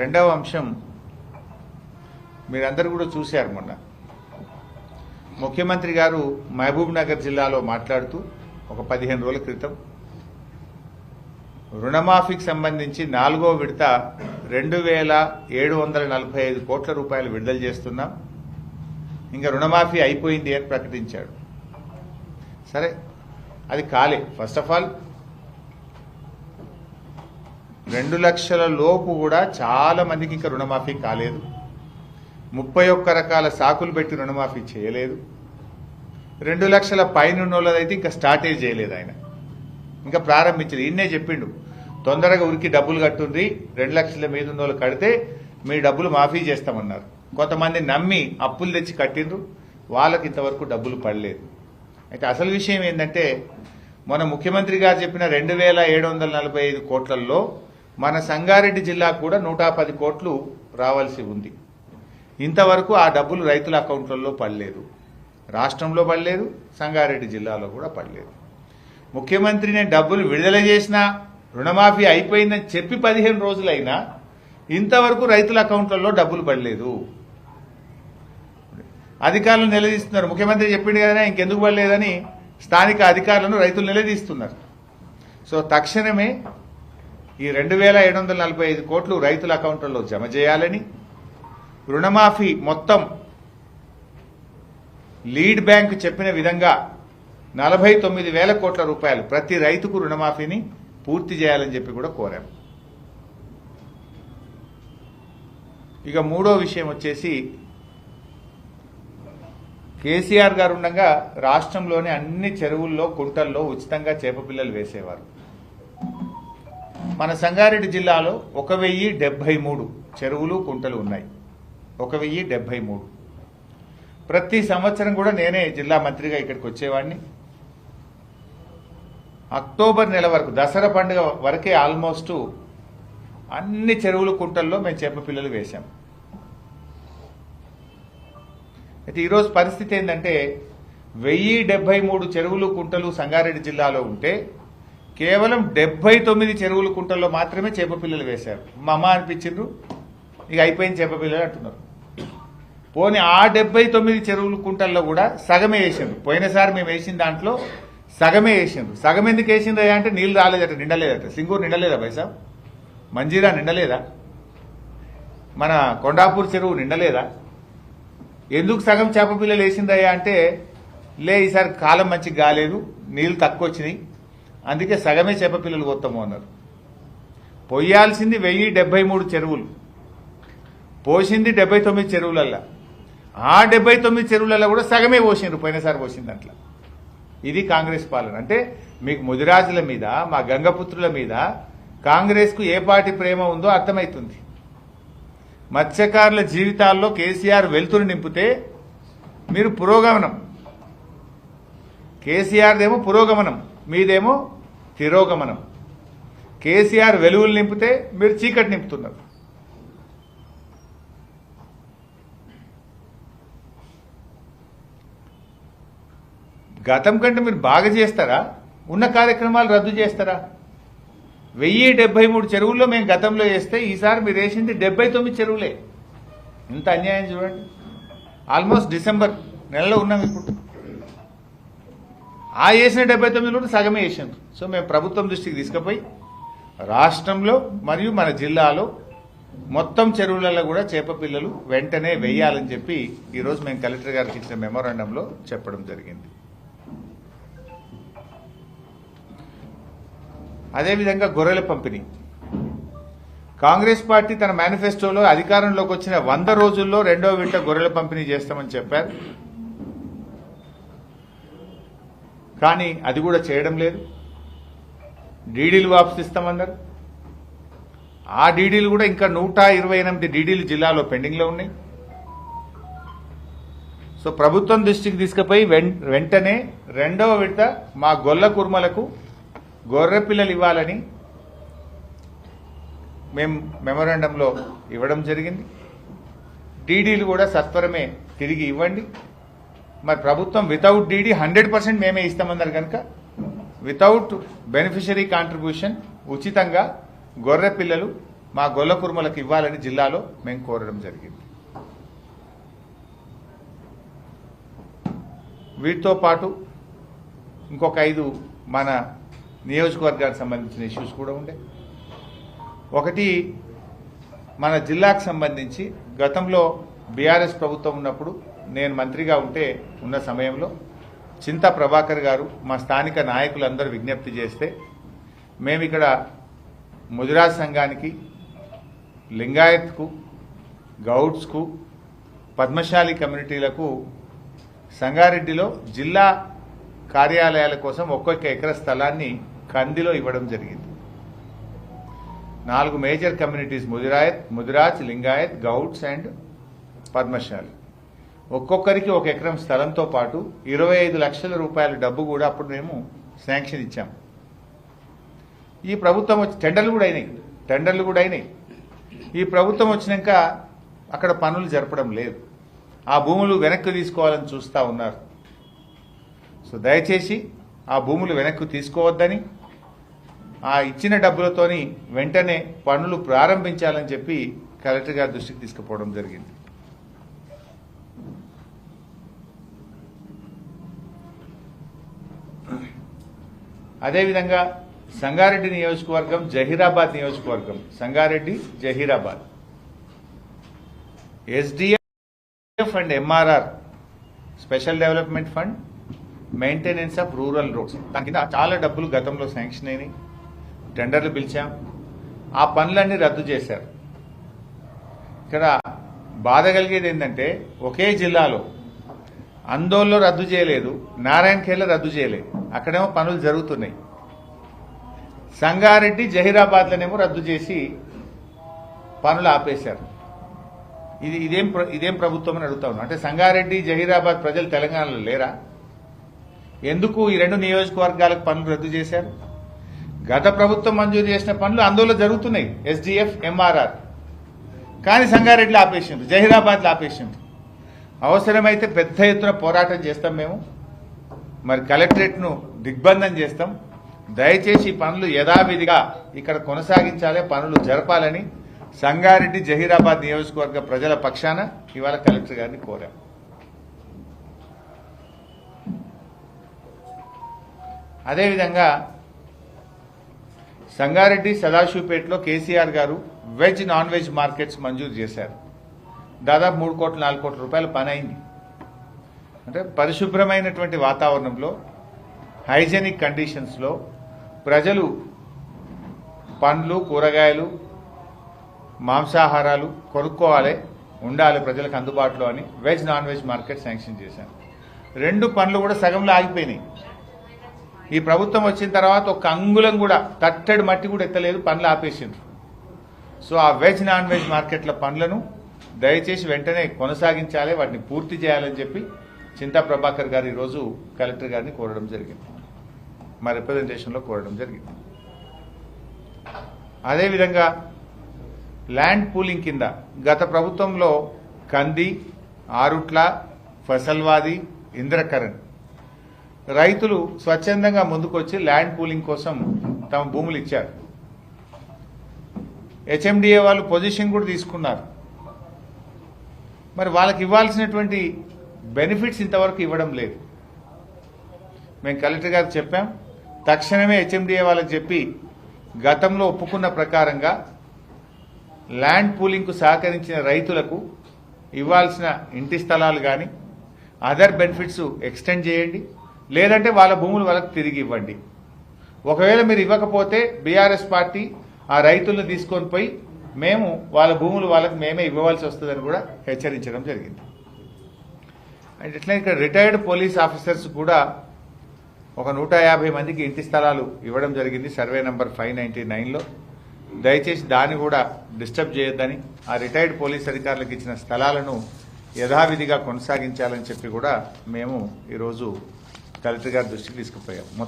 రెండవ అంశం మీరందరూ కూడా చూశారు. మొన్న ముఖ్యమంత్రి గారు మహబూబ్ నగర్ జిల్లాలో మాట్లాడుతూ ఒక 15 రోజుల క్రితం రుణమాఫీకి సంబంధించి 4వ విడత 2745 కోట్ల రూపాయలు విడుదల చేస్తున్నాం, ఇంకా రుణమాఫీ అయిపోయింది అని ప్రకటించాడు. సరే, అది కాలే. ఫస్ట్ ఆఫ్ ఆల్ 2 లక్షల లోపు కూడా చాలా మందికి ఇంకా రుణమాఫీ కాలేదు. 31 రకాల సాకులు పెట్టి రుణమాఫీ చేయలేదు. 2 లక్షల పైన ఉన్నోళ్ళదైతే ఇంకా స్టార్టే చేయలేదు. ఆయన ఇంకా ప్రారంభించలేదు. ఇన్నే చెప్పిండు, తొందరగా ఉరికి డబ్బులు కట్టుండ్రి, 2 లక్షల మీద ఉన్నోళ్ళు కడితే మీ డబ్బులు మాఫీ చేస్తామన్నారు. కొంతమంది నమ్మి అప్పులు తెచ్చి కట్టిండ్రు, వాళ్ళకి ఇంతవరకు డబ్బులు పడలేదు. అయితే అసలు విషయం ఏంటంటే, మన ముఖ్యమంత్రి గారు చెప్పిన 2745 కోట్లలో మన సంగారెడ్డి జిల్లాకు కూడా 110 కోట్లు రావాల్సి ఉంది. ఇంతవరకు ఆ డబ్బులు రైతుల అకౌంట్లలో పడలేదు. రాష్ట్రంలో పడలేదు, సంగారెడ్డి జిల్లాలో కూడా పడలేదు. ముఖ్యమంత్రిని డబ్బులు విడుదల చేసినా రుణమాఫీ అయిపోయిందని చెప్పి 15 రోజులైనా ఇంతవరకు రైతుల అకౌంట్లలో డబ్బులు పడలేదు. అధికారులు నిలదీస్తున్నారు. ముఖ్యమంత్రి చెప్పిండు కదా ఇంకెందుకు పడలేదని స్థానిక అధికారులను రైతులు నిలదీస్తున్నారు. సో తక్షణమే ఈ 2745 కోట్లు రైతుల అకౌంట్లలో జమ చేయాలని, రుణమాఫీ మొత్తం లీడ్ బ్యాంక్ చెప్పిన విధంగా 49,000 కోట్ల రూపాయలు ప్రతి రైతుకు రుణమాఫీని పూర్తి చేయాలని చెప్పి కూడా కోరాం. ఇక మూడో విషయం వచ్చేసి, కేసీఆర్ గారు ఉండగా రాష్ట్రంలోని అన్ని చెరువుల్లో కుంటల్లో ఉచితంగా చేప పిల్లలు వేసేవారు. మన సంగారెడ్డి జిల్లాలో 1073 చెరువులు కుంటలు ఉన్నాయి. 1073. ప్రతి సంవత్సరం కూడా నేనే జిల్లా మంత్రిగా ఇక్కడికి వచ్చేవాడిని. అక్టోబర్ నెల వరకు, దసరా పండుగ వరకే ఆల్మోస్ట్ అన్ని చెరువులు కుంటల్లో మేము చేప పిల్లలు వేశాం. అయితే ఈరోజు పరిస్థితి ఏంటంటే, 1073 చెరువులు కుంటలు సంగారెడ్డి జిల్లాలో ఉంటే కేవలం 79 చెరువులు కుంటల్లో మాత్రమే చేప పిల్లలు వేశారు. మా అమ్మ అనిపించిండ్రు, ఇక అయిపోయింది చేప పిల్లలు అంటున్నారు. పోనీ ఆ 79 చెరువులు కుంటల్లో కూడా సగమే వేసిండ్రు. పోయినసారి మేము వేసిన దాంట్లో సగమే వేసిండ్రు. సగం ఎందుకు వేసిండ్రు అంటే నీళ్ళు రాలేదట, నిండలేదట. సింగూరు నిండలేదా పైసా? మంజీరా నిండలేదా? మన కొండాపూర్ చెరువు నిండలేదా? ఎందుకు సగం చేప పిల్లలు వేసిందయ్యా అంటే, లే ఈసారి కాలం మంచిగా కాలేదు, నీళ్లు తక్కువ వచ్చినాయి, అందుకే సగమే చేప పిల్లలు కొత్తాము అన్నారు. పొయ్యాల్సింది 1073 చెరువులు, పోసింది 79 చెరువులల్లా. ఆ 79 చెరువులలో కూడా సగమే పోసిండ్రు పోయినసారి పోసింది దాంట్లో. ఇది కాంగ్రెస్ పాలన. అంటే మీకు ముదిరాజుల మీద, మా గంగపుత్రుల మీద కాంగ్రెస్కు ఏ పార్టీ ప్రేమ ఉందో అర్థమవుతుంది. మత్స్యకారుల జీవితాల్లో కేసీఆర్ వెలుతురు నింపితే మీరు పురోగమనం, కేసీఆర్దేమో పురోగమనం, మీదేమో తిరోగమనం. కేసీఆర్ వెలుగులు నింపితే మీరు చీకటి నింపుతున్నారు. గతం కంటే మీరు బాగా చేస్తారా? ఉన్న కార్యక్రమాలు రద్దు చేస్తారా? 1073 చెరువుల్లో మేము గతంలో వేస్తే ఈసారి మీరు వేసింది 79 చెరువులే. ఇంత అన్యాయం చూడండి. ఆల్మోస్ట్ డిసెంబర్ నెలలో ఉన్నాం ఇప్పుడు. ఆ వేసిన 79 సగమే వేసింది. సో మేము ప్రభుత్వం దృష్టికి తీసుకుపోయి రాష్ట్రంలో మరియు మన జిల్లాలో మొత్తం చెరువులలో కూడా చేప పిల్లలు వెంటనే వేయాలని చెప్పి ఈరోజు మేము కలెక్టర్ గారికి ఇచ్చిన మెమోరాండంలో చెప్పడం జరిగింది. అదేవిధంగా గొర్రెల పంపిణీ, కాంగ్రెస్ పార్టీ తన మేనిఫెస్టోలో అధికారంలోకి వచ్చిన 100 రోజుల్లో 2వ విడత గొర్రెల పంపిణీ చేస్తామని చెప్పారు. కానీ అది కూడా చేయడం లేదు. డీడీలు వాపసిస్తామన్నారు. ఆ డీడీలు కూడా ఇంకా 128 డీడీలు జిల్లాలో పెండింగ్లో ఉన్నాయి. సో ప్రభుత్వం దృష్టికి తీసుకుపోయి వెంటనే 2వ విడత మా గొల్ల కుర్మలకు గొర్రె పిల్లలు ఇవ్వాలని మేము మెమోరాండంలో ఇవ్వడం జరిగింది. డీడీలు కూడా సత్వరమే తిరిగి ఇవ్వండి. మరి ప్రభుత్వం వితౌట్ డీడీ 100% మేమే ఇస్తామన్నారు కనుక వితౌట్ బెనిఫిషరీ కాంట్రిబ్యూషన్ ఉచితంగా గొర్రె పిల్లలు మా గొల్ల కుర్మలకు ఇవ్వాలని జిల్లాలో మేము కోరడం జరిగింది. వీటితో పాటు ఇంకొక 5 మన నియోజకవర్గానికి సంబంధించిన ఇష్యూస్ కూడా ఉండే. ఒకటి, మన జిల్లాకు సంబంధించి గతంలో బీఆర్ఎస్ ప్రభుత్వం ఉన్నప్పుడు నేను మంత్రిగా ఉన్న సమయంలో చింతా ప్రభాకర్ గారు మా స్థానిక నాయకులందరూ విజ్ఞప్తి చేస్తే మేము ఇక్కడ ముదిరాజ్ సంఘానికి, లింగాయత్కు, గౌడ్స్కు, పద్మశాలి కమ్యూనిటీలకు సంగారెడ్డిలో జిల్లా కార్యాలయాల కోసం ఒక్కొక్క ఎకరా స్థలాన్ని కందిలో ఇవ్వడం జరిగింది. 4 major communities Mudiraj, Lingayat, Gouds and Padmashali ఒక్కొక్కరికి 1 ఎకరం స్థలంతో పాటు 25 లక్షల రూపాయల డబ్బు కూడా అప్పుడు మేము శాంక్షన్ ఇచ్చాం. ఈ ప్రభుత్వం వచ్చి టెండర్లు కూడా అయినాయి. ఈ ప్రభుత్వం వచ్చినాక అక్కడ పనులు జరపడం లేదు. ఆ భూములు వెనక్కి తీసుకోవాలని చూస్తూ ఉన్నారు. సో దయచేసి ఆ భూములు వెనక్కి తీసుకోవద్దని, ఆ ఇచ్చిన డబ్బులతోని వెంటనే పనులు ప్రారంభించాలని చెప్పి కలెక్టర్ గారి దృష్టికి తీసుకుపోవడం జరిగింది. అదేవిధంగా సంగారెడ్డి నియోజకవర్గం, జహీరాబాద్ నియోజకవర్గం, Sangareddy, Zaheerabad SDF and MRR special development fund maintenance of rural roads దాని కింద చాలా డబ్బులు గతంలో శాంక్షన్ అయినాయి. టెండర్లు పిలిచాం, ఆ పనులన్నీ రద్దు చేశారు. ఇక్కడ బాధ కలిగేది ఏంటంటే ఒకే జిల్లాలో అందోల్లో రద్దు చేయలేదు, నారాయణఖేడ్లో రద్దు చేయలేదు. అక్కడేమో పనులు జరుగుతున్నాయి. సంగారెడ్డి, జహీరాబాద్లోనేమో రద్దు చేసి పనులు ఆపేశారు. ఇదేం ప్రభుత్వం అని అడుగుతా ఉన్నాం. అంటే సంగారెడ్డి, జహీరాబాద్ ప్రజలు తెలంగాణలో లేరా? ఎందుకు ఈ 2 నియోజకవర్గాలకు పనులు రద్దు చేశారు? గత ప్రభుత్వం మంజూరు చేసిన పనులు అందులో జరుగుతున్నాయి, ఎస్డిఎఫ్, ఎంఆర్ఆర్. కానీ సంగారెడ్డిలో ఆపేసిండ్రు, జహీరాబాద్లో ఆపేసిండ్రు. అవసరమైతే పెద్ద ఎత్తున పోరాటం చేస్తాం మేము. మరి కలెక్టరేట్ను దిగ్బంధం చేస్తాం. దయచేసి పనులు యథావిధిగా ఇక్కడ కొనసాగించాలి, పనులు జరపాలని సంగారెడ్డి, జహీరాబాద్ నియోజకవర్గ ప్రజల పక్షాన ఇవాళ కలెక్టర్ గారిని కోరాం. అదేవిధంగా సంగారెడ్డి, సదాశివపేటలో కేసీఆర్ గారు వెజ్, నాన్ వెజ్ మార్కెట్స్ మంజూరు చేశారు. దాదాపు 3 కోట్ల 4 కోట్ల రూపాయల పని అయింది. అంటే పరిశుభ్రమైనటువంటి వాతావరణంలో, హైజెనిక్ కండిషన్స్లో ప్రజలు పండ్లు, కూరగాయలు, మాంసాహారాలు కొనుక్కోవాలి, ఉండాలి ప్రజలకు అందుబాటులో అని veg, non veg market sanction చేశాను. 2 పనులు కూడా సగంలో ఆగిపోయినాయి. ఈ ప్రభుత్వం వచ్చిన తర్వాత ఒక అంగుళం కూడా, తట్టడి మట్టి కూడా ఎత్తలేదు, పనులు ఆపేసిండ్రు. సో ఆ వెజ్, నాన్ వెజ్ మార్కెట్ల పనులను దయచేసి వెంటనే కొనసాగించాలి, వాటిని పూర్తి చేయాలని చెప్పి చింతా ప్రభాకర్ గారు ఈరోజు కలెక్టర్ గారిని కోరడం జరిగింది, మా రిప్రజెంటేషన్లో కోరడం జరిగింది. అదేవిధంగా ల్యాండ్ పూలింగ్ కింద గత ప్రభుత్వంలో కంది, ఆరుట్ల, ఫసల్వాది, ఇంద్రకరణ్ రైతులు స్వచ్ఛందంగా ముందుకొచ్చి ల్యాండ్ పూలింగ్ కోసం తమ భూములు ఇచ్చారు. హెచ్ఎండిఏ వాళ్ళు పొజిషన్ కూడా తీసుకున్నారు. మరి వాళ్ళకి ఇవ్వాల్సినటువంటి బెనిఫిట్స్ ఇంతవరకు ఇవ్వడం లేదు. మేము కలెక్టర్ గారికి చెప్పాం, తక్షణమే హెచ్ఎండిఏ వాళ్ళకి చెప్పి గతంలో ఒప్పుకున్న ప్రకారంగా ల్యాండ్ పూలింగ్కు సహకరించిన రైతులకు ఇవ్వాల్సిన ఇంటి స్థలాలు కానీ అదర్ బెనిఫిట్స్ ఎక్స్టెండ్ చేయండి, లేదంటే వాళ్ళ భూములు వాళ్ళకి తిరిగి ఇవ్వండి. ఒకవేళ మీరు ఇవ్వకపోతే బీఆర్ఎస్ పార్టీ ఆ రైతులను తీసుకొని పోయి మేము వాళ్ళ భూములు వాళ్ళకి మేమే ఇవ్వవలసి వస్తుందని కూడా హెచ్చరించడం జరిగింది. అండ్ ఇట్లా ఇక్కడ రిటైర్డ్ పోలీస్ ఆఫీసర్స్ కూడా ఒక 150 మందికి ఇంటి స్థలాలు ఇవ్వడం జరిగింది సర్వే నంబర్ 599లో. దయచేసి దాన్ని కూడా డిస్టర్బ్ చేయొద్దని, ఆ రిటైర్డ్ పోలీస్ అధికారులకు ఇచ్చిన స్థలాలను యథావిధిగా కొనసాగించాలని చెప్పి కూడా మేము ఈరోజు కలెక్టర్ గారి దృష్టికి తీసుకుపోయాం.